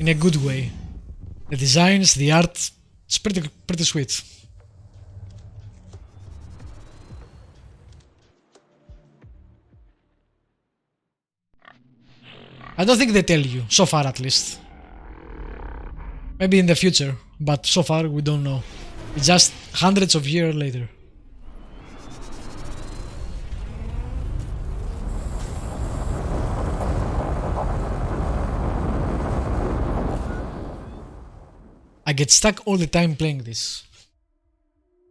in a good way. The designs, the art, it's pretty sweet. I don't think they tell you, so far at least. Maybe in the future, but so far we don't know. It's just hundreds of years later. I get stuck all the time playing this.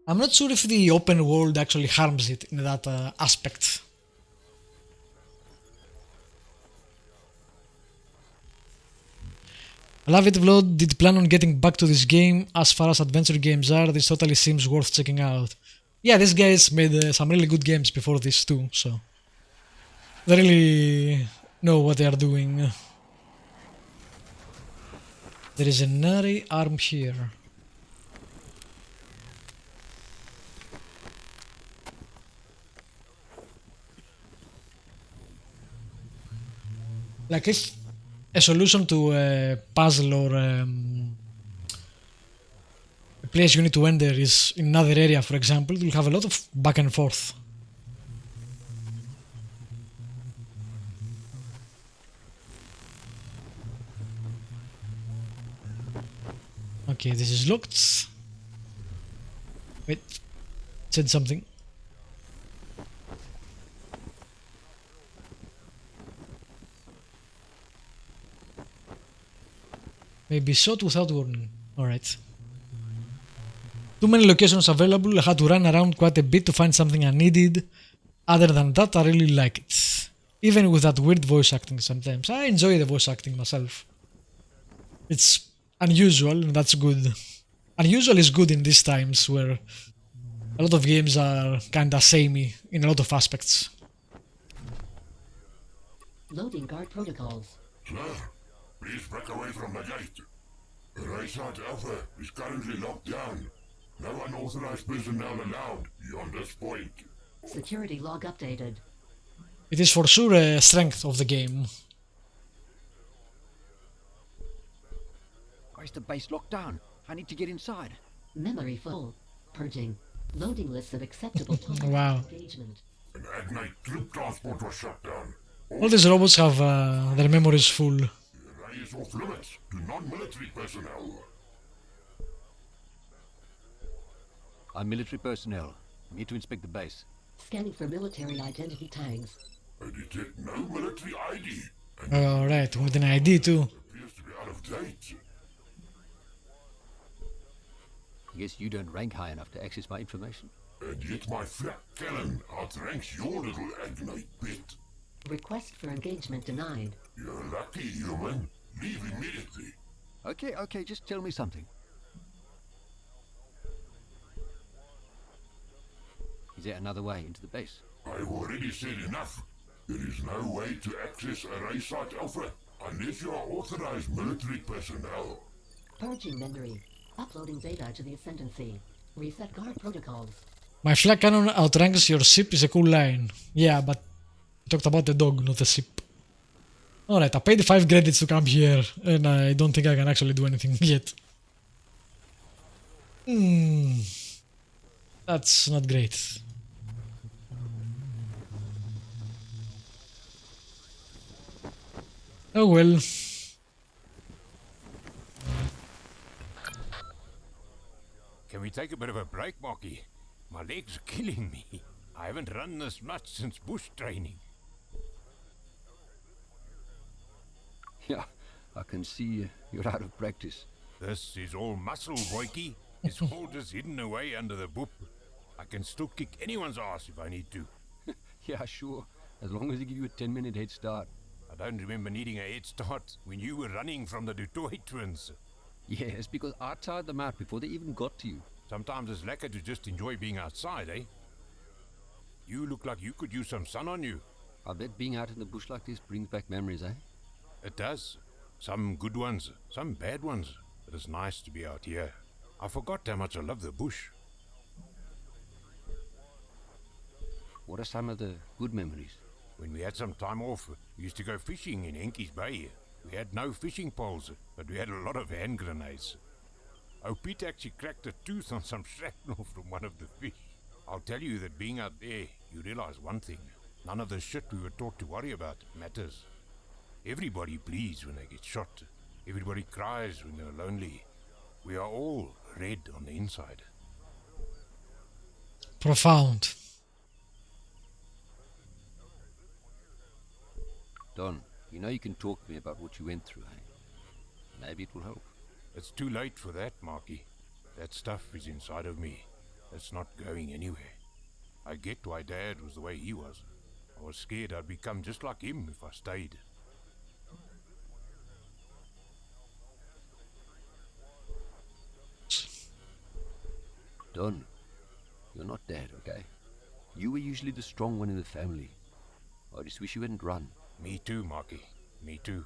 I'm not sure if the open world actually harms it in that aspect. I love it, Vlad. Did plan on getting back to this game. As far as adventure games are, this totally seems worth checking out. Yeah, these guys made some really good games before this too, so they really know what they are doing. There is another arm here. Like if a solution to a puzzle or a place you need to enter is in another area, for example, you'll have a lot of back and forth. Okay, this is locked. Wait, it said something. Maybe shot without warning. Alright. Too many locations available, I had to run around quite a bit to find something I needed. Other than that, I really like it. Even with that weird voice acting sometimes. I enjoy the voice acting myself. It's unusual, and that's good. Unusual is good in these times where a lot of games are kinda samey in a lot of aspects. Loading guard protocols. Sir, please back away from the gate. The Revised Alpha is currently locked down. No unauthorized personnel allowed beyond this point. Security log updated. It is for sure a strength of the game. Why is the base locked down? I need to get inside. Memory full. Purging. Loading list of acceptable topics Wow. of engagement. An Agnite troop transport was shut down. All these robots have their memories full. The array is off limits to non-military personnel. I'm military personnel. I'm here to inspect the base. Scanning for military identity tags. I detect no military ID. And Alright, with an ID too. appears to be out of date. I guess you don't rank high enough to access my information. And yet my flak cannon outranks your little Agnite bit. Request for engagement denied. You're lucky, human. Leave immediately. Okay, just tell me something. Is there another way into the base? I've already said enough. There is no way to access Array Site Alpha unless you are authorized military personnel. Purging memory. Uploading data to the Ascendancy. Reset guard protocols. My flak cannon outranks your ship is a cool line. Yeah, but we talked about the dog, not the ship. Alright, I paid 5 credits to come here, and I don't think I can actually do anything yet. That's not great. Oh well. Can we take a bit of a break, Marky? My legs are killing me. I haven't run this much since bush training. Yeah, I can see you're out of practice. This is all muscle, boyki. It's all just hidden away under the boop. I can still kick anyone's ass if I need to. Yeah, sure. As long as they give you a 10-minute head start. I don't remember needing a head start when you were running from the Dutoy twins. Yes, because I tired them out before they even got to you. Sometimes it's lekker to just enjoy being outside, eh? You look like you could use some sun on you. I bet being out in the bush like this brings back memories, eh? It does. Some good ones, some bad ones. But it's nice to be out here. I forgot how much I love the bush. What are some of the good memories? When we had some time off, we used to go fishing in Henky's Bay. We had no fishing poles, but we had a lot of hand grenades. Oh, Pete actually cracked a tooth on some shrapnel from one of the fish. I'll tell you that being out there, you realize one thing. None of the shit we were taught to worry about matters. Everybody bleeds when they get shot. Everybody cries when they're lonely. We are all red on the inside. Profound. Don, you know you can talk to me about what you went through, eh? Maybe it will help. It's too late for that, Marky. That stuff is inside of me. It's not going anywhere. I get why Dad was the way he was. I was scared I'd become just like him if I stayed. Don, you're not Dad, okay? You were usually the strong one in the family. I just wish you hadn't run. Me too, Marky. Me too.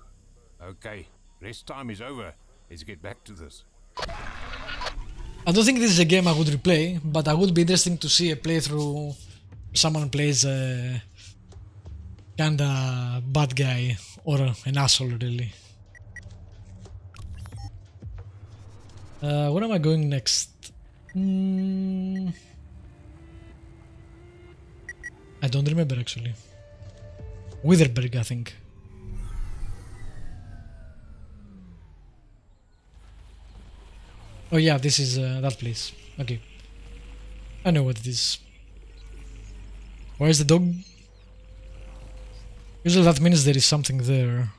Okay, rest time is over. Let's get back to this. I don't think this is a game I would replay, but I would be interesting to see a playthrough. Someone plays a kinda bad guy or an asshole, really. Where am I going next? I don't remember actually. Witherberg, I think. Oh yeah, this is that place. Okay. I know what it is. Where's the dog? Usually that means there is something there.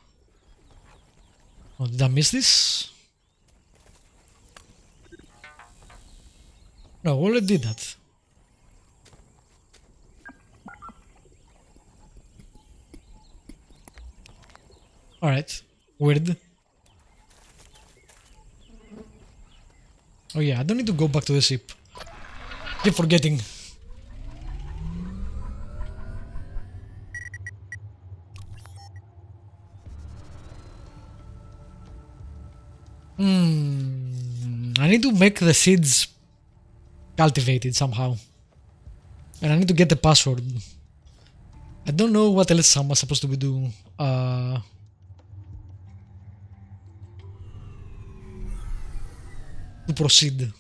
Oh, did I miss this? No, I already did that. Alright. Weird. Oh yeah, I don't need to go back to the ship. Keep forgetting. I need to make the seeds cultivated somehow. And I need to get the password. I don't know what else I'm supposed to be doing. To proceed.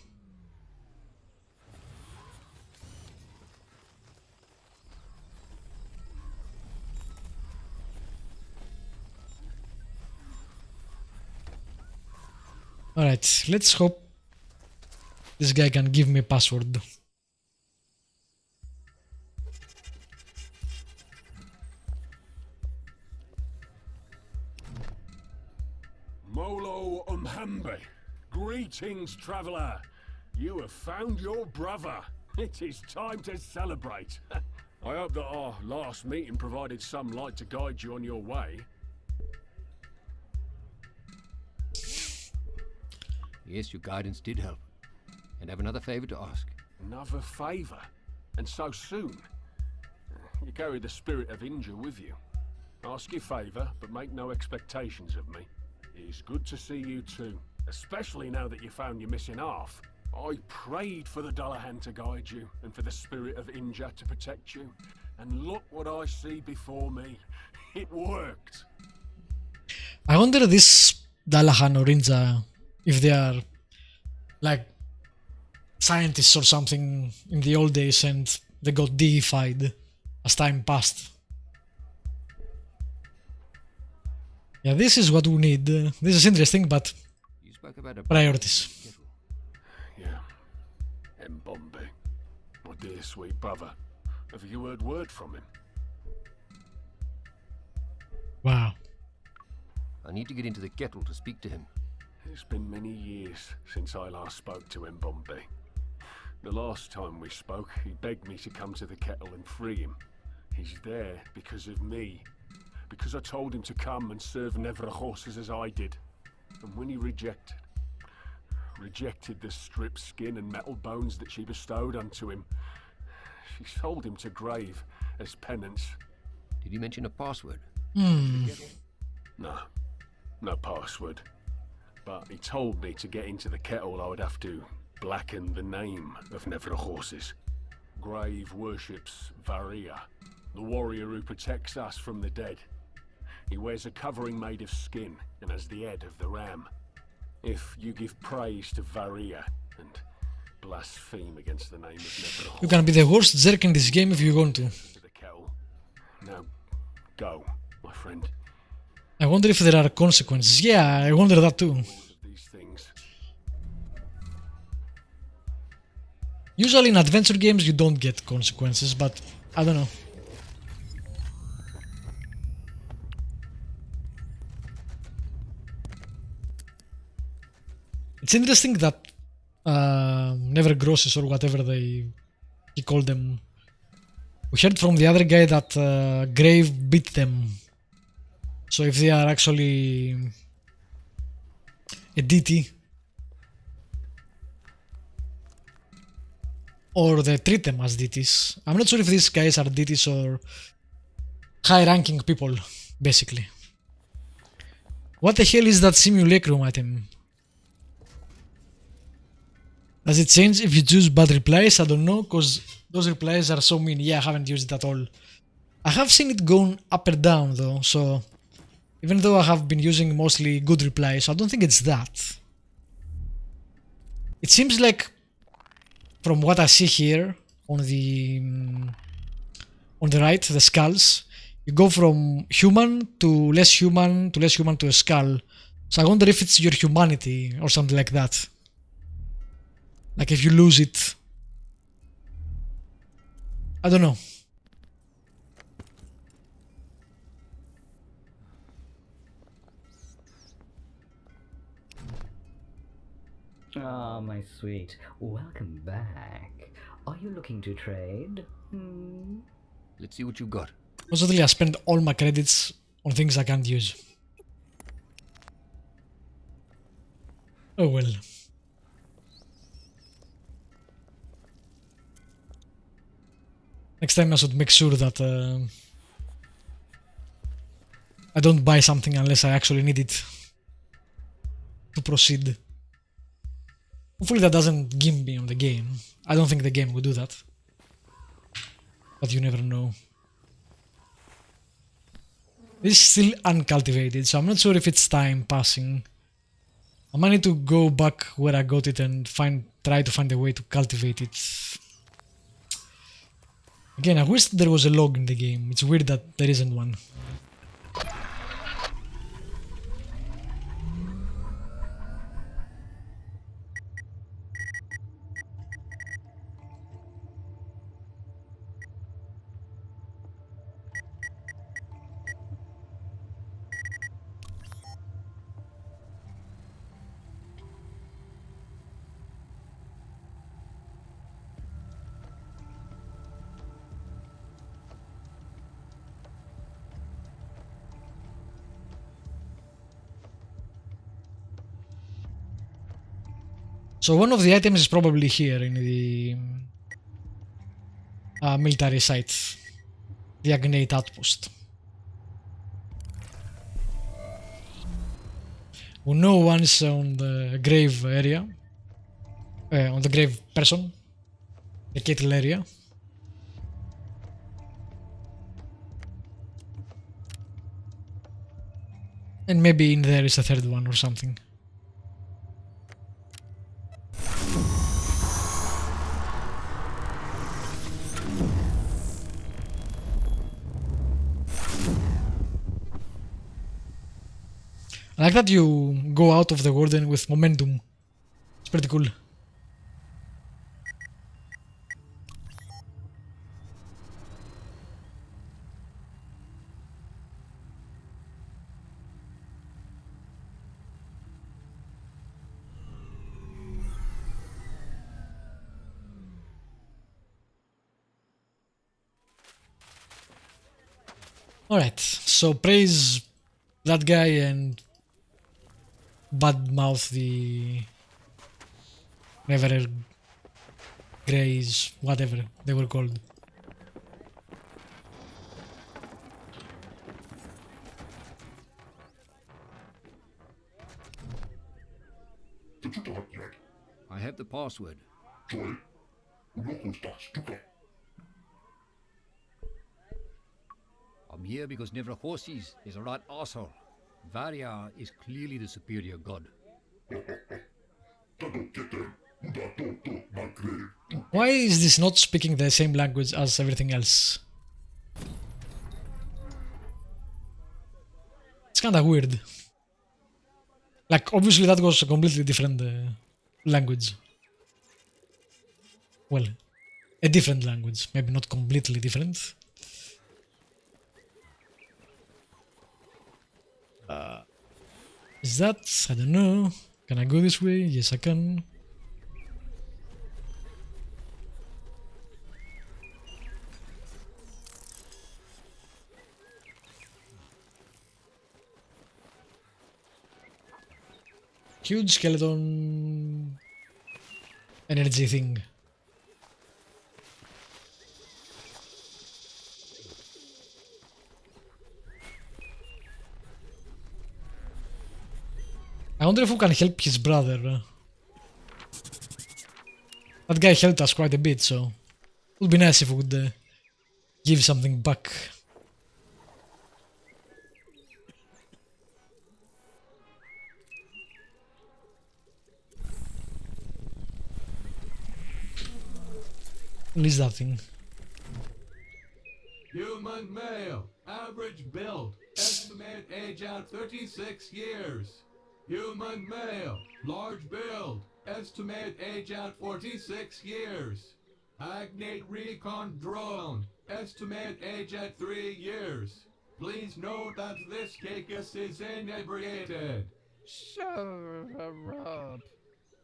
Alright, let's hope this guy can give me a password. Molo Umhambe. Greetings, traveller. You have found your brother. It is time to celebrate. I hope that our last meeting provided some light to guide you on your way. Yes, your guidance did help. And I have another favor to ask. Another favour? And so soon? You carry the spirit of Inja with you. Ask your favour, but make no expectations of me. It's good to see you too, especially now that you found your missing half. I prayed for the Dullahan to guide you, and for the spirit of Inja to protect you. And look what I see before me. It worked. I wonder this Dullahan or Inja, if they are like scientists or something in the old days and they got deified as time passed. Yeah, this is what we need. This is interesting, but You spoke about a priorities. Yeah. Mbombe. My dear sweet brother. Have you heard word from him? Wow. I need to get into the kettle to speak to him. It's been many years since I last spoke to Mbombe. The last time we spoke, he begged me to come to the kettle and free him. He's there because of me. Because I told him to come and serve Nevra horses as I did. And when he rejected the stripped skin and metal bones that she bestowed unto him, she sold him to grave as penance. Did you mention a password? No password. But he told me to get into the kettle I would have to blacken the name of Nevra horses. Grave worships Varia, the warrior who protects us from the dead. He wears a covering made of skin and has the head of the ram. If you give praise to Varia and blaspheme against the name of Neverhall You can be the worst jerk in this game if you want to. to the kettle. Now, go, my friend. I wonder if there are consequences. Yeah, I wonder that too. Of these things. Usually in adventure games you don't get consequences, but I don't know. It's interesting that never grosses or whatever he called them. We heard from the other guy that Grave beat them. So if they are actually a deity, or they treat them as deities. I'm not sure if these guys are deities or high-ranking people, basically. What the hell is that simulacrum item? Does it change if you choose bad replies? I don't know, cause those replies are so mean. Yeah, I haven't used it at all. I have seen it going up or down though, so even though I have been using mostly good replies, I don't think it's that. It seems like, from what I see here on the right, the skulls, you go from human to less human to less human to a skull. So I wonder if it's your humanity or something like that. Like if you lose it. I don't know. Ah, my sweet. Welcome back. Are you looking to trade? Let's see what you've got. Mostly I spend all my credits on things I can't use. Oh well. Next time I should make sure that I don't buy something unless I actually need it to proceed. Hopefully that doesn't gimp me on the game. I don't think the game would do that. But you never know. This is still uncultivated, so I'm not sure if it's time passing. I might need to go back where I got it and try to find a way to cultivate it. Again, I wish there was a log in the game. It's weird that there isn't one. So one of the items is probably here in the military site, the Agnate Outpost. We know one is on the grave area, on the grave person, the kettle area. And maybe in there is a third one or something. I like that you go out of the warden with momentum. It's pretty cool. Alright, so praise that guy and badmouth the revered greys, whatever they were called. Did you type that? I have the password. Sorry. Local stats took up. I'll I'm here because never horses is a right arsehole. Varia is clearly the superior god. Why is this not speaking the same language as everything else? It's kinda weird. Like, obviously that was a completely different language. Well, a different language, maybe not completely different. Is that? I don't know. Can I go this way? Yes, I can. Huge skeleton energy thing. I wonder if we can help his brother. That guy helped us quite a bit, so it would be nice if we could give something back. What is that thing? Human male, average build, estimate age at 36 years. Human male, large build, estimate age at 46 years. Agnate recon drone, estimate age at 3 years. Please note that this Caicus is inebriated. Rob.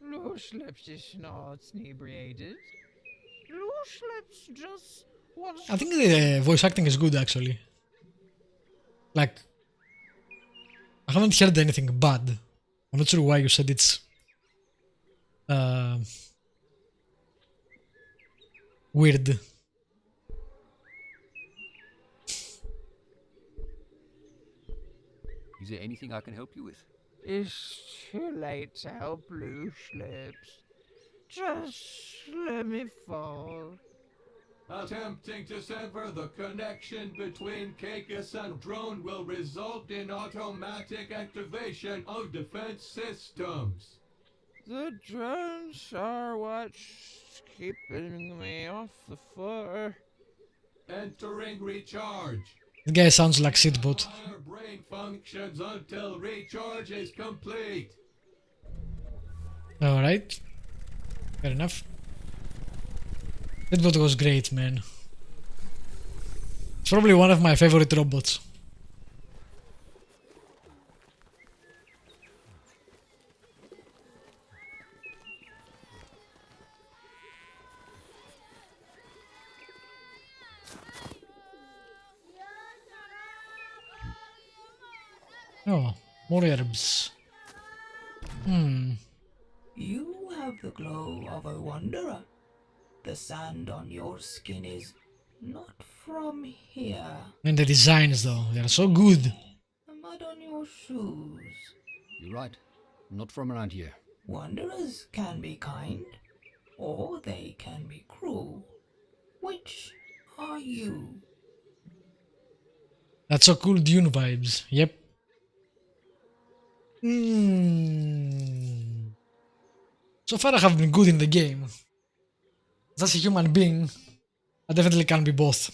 Looslips is not inebriated. Looslips just wants I think the voice acting is good actually. Like, I haven't heard anything bad. I'm not sure why you said it's weird. Is there anything I can help you with? It's too late to help Looslips. Just let me fall. Attempting to sever the connection between Caicus and drone will result in automatic activation of defense systems. The drones are what's keeping me off the floor. Entering recharge. The guy sounds like Sidbot. Higher brain functions until recharge is complete. Alright. Fair enough. Sidbot was great, man. It's probably one of my favorite robots. Oh, more herbs. You have the glow of a wanderer. The sand on your skin is not from here. And the designs though, they are so good. The mud on your shoes. You're right. Not from around here. Wanderers can be kind, or they can be cruel. Which are you? That's so cool, Dune vibes. Yep. So far I have been good in the game. As a human being, I definitely can be both.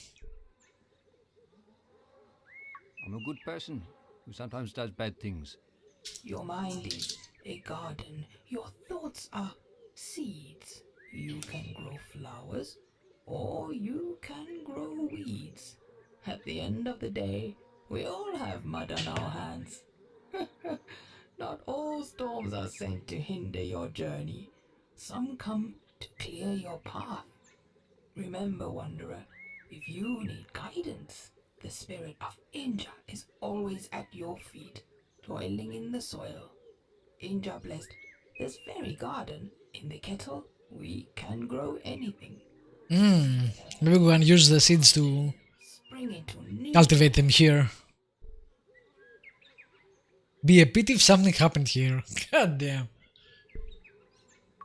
I'm a good person who sometimes does bad things. Your mind is a garden. Your thoughts are seeds. You can grow flowers, or you can grow weeds. At the end of the day, we all have mud on our hands. Not all storms are sent to hinder your journey. Some come to clear your path. Remember, Wanderer, if you need guidance, the spirit of Inja is always at your feet, toiling in the soil. Inja blessed this very garden. In the kettle, we can grow anything. Maybe we can use the seeds to Spring into new cultivate them here. Be a pity if something happened here. God damn.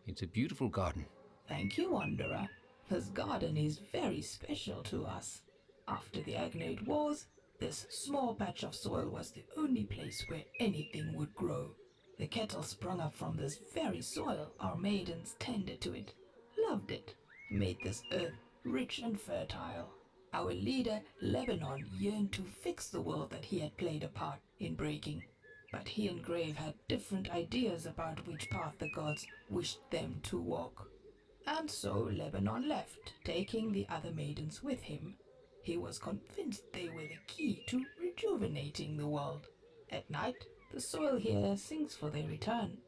It's a beautiful garden. Thank you, Wanderer. This garden is very special to us. After the Agnate Wars, This small patch of soil was the only place where anything would grow. The kettle sprung up from this very soil. Our maidens tended to it, loved it, made this earth rich and fertile. Our leader, Lebanon, yearned to fix the world that he had played a part in breaking. But he and Grave had different ideas about which path the gods wished them to walk. And so Lebanon left, taking the other maidens with him. He was convinced they were the key to rejuvenating the world. At night, the soil here sings for their return.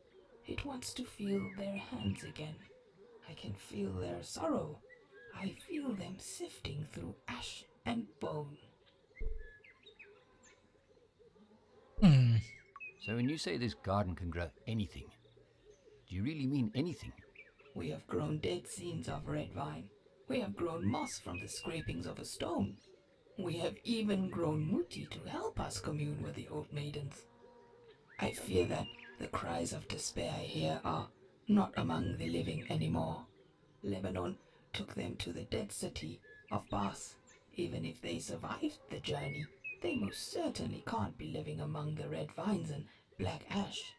It wants to feel their hands again. I can feel their sorrow. I feel them sifting through ash and bone. So when you say this garden can grow anything, do you really mean anything? We have grown dead scenes of red vine. We have grown moss from the scrapings of a stone. We have even grown muti to help us commune with the old maidens. I fear that the cries of despair here are not among the living anymore. Lebanon took them to the dead city of Bas. Even if they survived the journey, they most certainly can't be living among the red vines and black ash.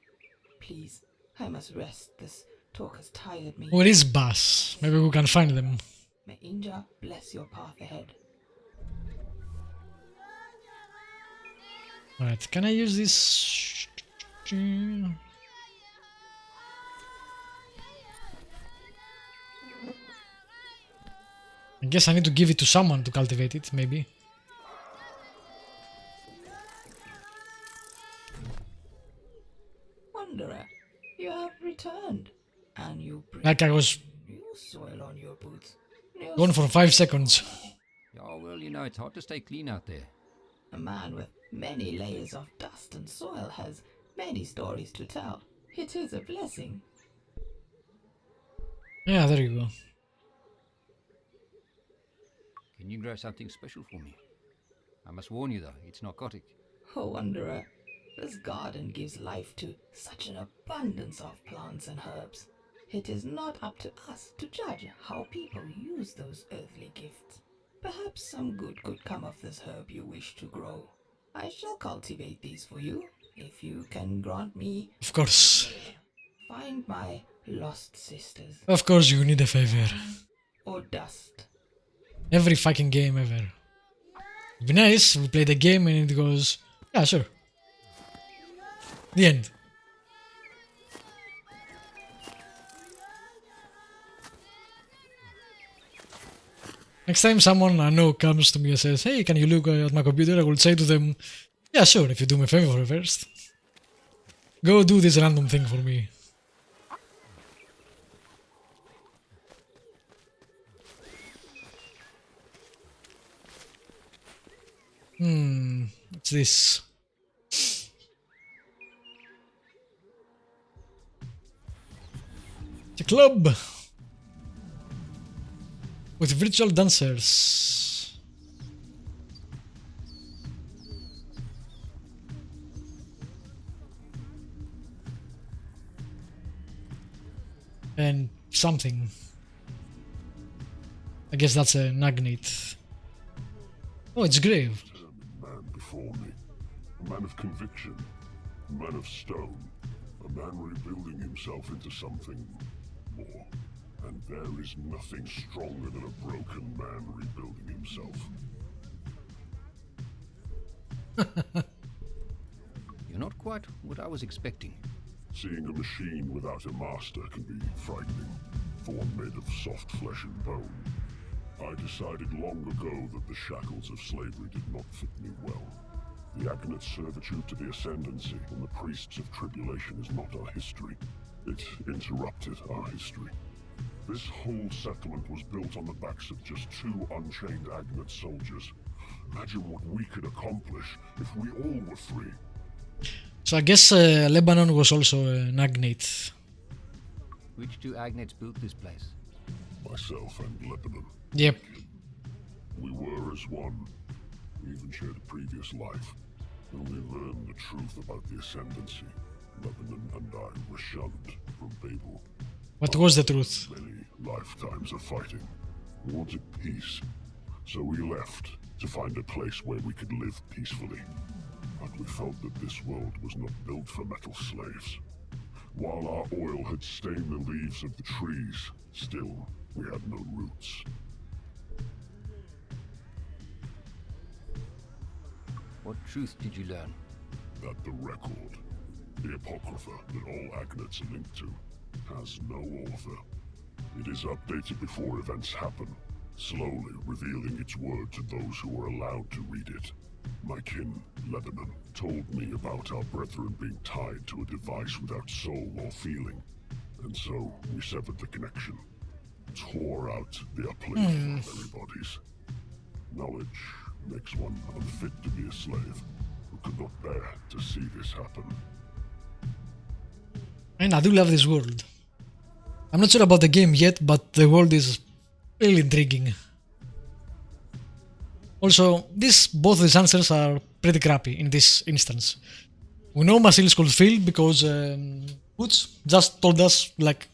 Please, I must rest. This talk has tired me. Where is Bas? Maybe we can find them. May Inja bless your path ahead. Alright, can I use this? I guess I need to give it to someone to cultivate it, maybe. Wanderer, you have returned, and you bring Like I was new soil on your boots. gone for 5 seconds. Oh, well, you know, it's hard to stay clean out there. A man with many layers of dust and soil has many stories to tell. It is a blessing. Yeah, there you go. Can you grow something special for me? I must warn you, though, it's narcotic. Oh, Wanderer, this garden gives life to such an abundance of plants and herbs. It is not up to us to judge how people use those earthly gifts. Perhaps some good could come of this herb you wish to grow. I shall cultivate these for you, if you can grant me... Of course. Find my lost sisters. Of course you need a favor. Or dust. Every fucking game ever. It'd be nice if we play the game and it goes, yeah, sure. The end. Next time someone I know comes to me and says, hey, can you look at my computer? I will say to them, yeah, sure, if you do me a favor first. Go do this random thing for me. What's this? It's a club with virtual dancers. And something. I guess that's a Nagnate. Oh, it's Grave. Man before me, a man of conviction, a man of stone, a man rebuilding himself into something more. And there is nothing stronger than a broken man rebuilding himself. You're not quite what I was expecting. Seeing a machine without a master can be frightening, for one made of soft flesh and bone. I decided long ago that the shackles of slavery did not fit me well. The Agnate's servitude to the Ascendancy and the priests of tribulation is not our history. It interrupted our history. This whole settlement was built on the backs of just 2 unchained Agnate soldiers. Imagine what we could accomplish if we all were free. So I guess Lebanon was also an Agnate. Which 2 Agnates built this place? Myself and Lebanon. Yep. We were as one. We even shared a previous life. When we learned the truth about the Ascendancy, Lebanon and I were shunned from Babel. What was the truth? Many lifetimes of fighting, wanted peace. So we left, to find a place where we could live peacefully. But we felt that this world was not built for metal slaves. While our oil had stained the leaves of the trees, still we had no roots. What truth did you learn? That the record, the apocrypha that all agnates are linked to, has no author. It is updated before events happen, slowly revealing its word to those who are allowed to read it. My kin, Lebanon, told me about our brethren being tied to a device without soul or feeling, and so we severed the connection, tore out the uplift of their bodies. Knowledge makes one unfit to be a slave, who could not bear to see this happen. And I do love this world. I'm not sure about the game yet, but the world is really intriguing. Also, both these answers are pretty crappy in this instance. We know Masil is called Phil because Butch just told us like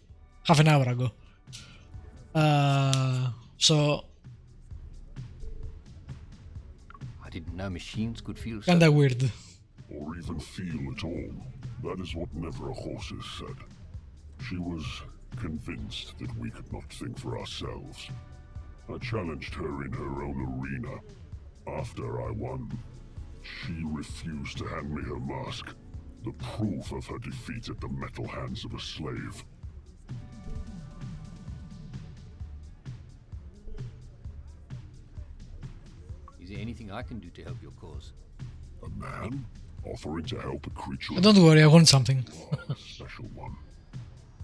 half an hour ago. So I didn't know machines could feel so. kinda weird. Or even feel at all. That is what Never a Horses said. She was convinced that we could not think for ourselves. I challenged her in her own arena. After I won, she refused to hand me her mask, the proof of her defeat at the metal hands of a slave. Is there anything I can do to help your cause? A man offering to help a creature. Don't worry, I want something. A special one.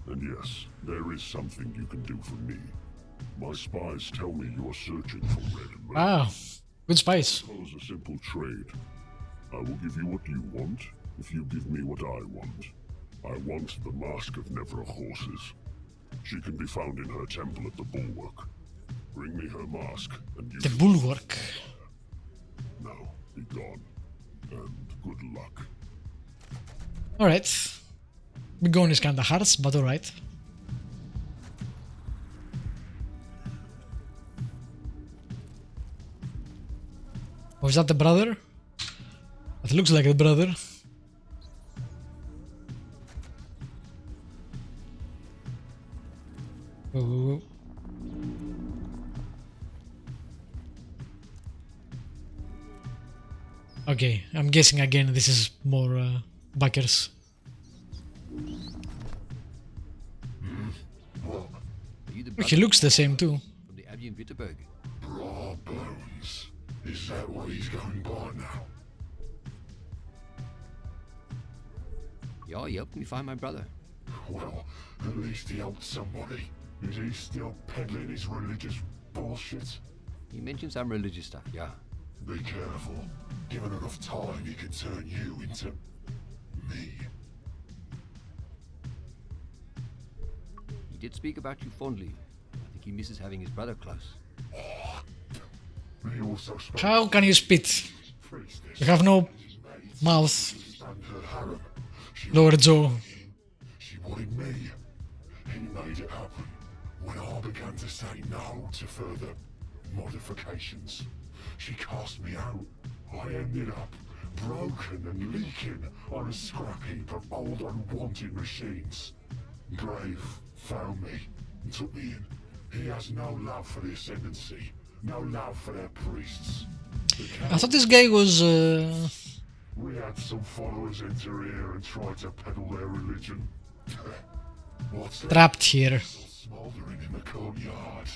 And yes, there is something you can do for me. My spies tell me you are searching for red and Ah, good spice. Suppose a simple trade. I will give you what you want if you give me what I want. I want the mask of Never a Horses. She can be found in her temple at the Bulwark. Bring me her mask and you... The Bulwark. Now, be gone. And good luck. Alright. Be gone is kinda harsh, but alright. Was that the brother? It looks like the brother. Ooh. Okay, I'm guessing again this is more backers. He looks the same too. From the Abbey in Wittenberg. Raw bones. Is that what he's going by now? Yeah, he helped me find my brother. Well, at least he helped somebody. Is he still peddling his religious bullshit? He mentioned some religious stuff, yeah. Be careful. Given enough time, he can turn you into... me. He did speak about you fondly. I think he misses having his brother close. He also spoke... How can you spit? You have no mouth, lower jaw. She wanted me. He made it happen. When I began to say no to further modifications, she cast me out. I ended up broken and leaking on a scrap heap of old unwanted machines. Grave found me and took me in. He has no love for the Ascendancy, no love for their priests. I thought this guy was We had some followers enter here and try to peddle their religion. What's that? trapped here. Smoldering in the courtyard.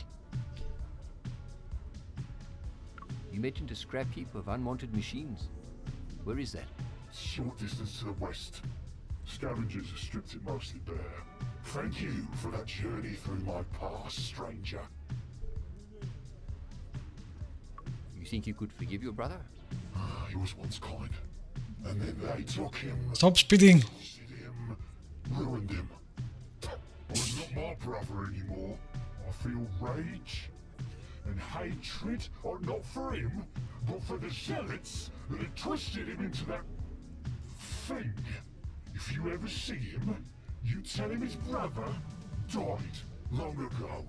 You mentioned a scrap heap of unwanted machines. Where is that? Short distance to the west. Scavengers have stripped it mostly bare. Thank you for that journey through my past, stranger. You think you could forgive your brother? He was once kind. And then they took him, Stop spitting. busted him, ruined him. He's not my brother anymore. I feel rage and hatred, not for him, but for the zealots that had twisted him into that thing. If you ever see him, you tell him his brother died long ago.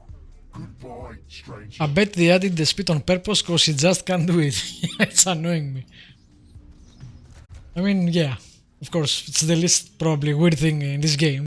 Goodbye, stranger. I bet they added the speed on purpose cause he just can't do it. It's annoying me. I mean, yeah, of course, it's the least probably weird thing in this game.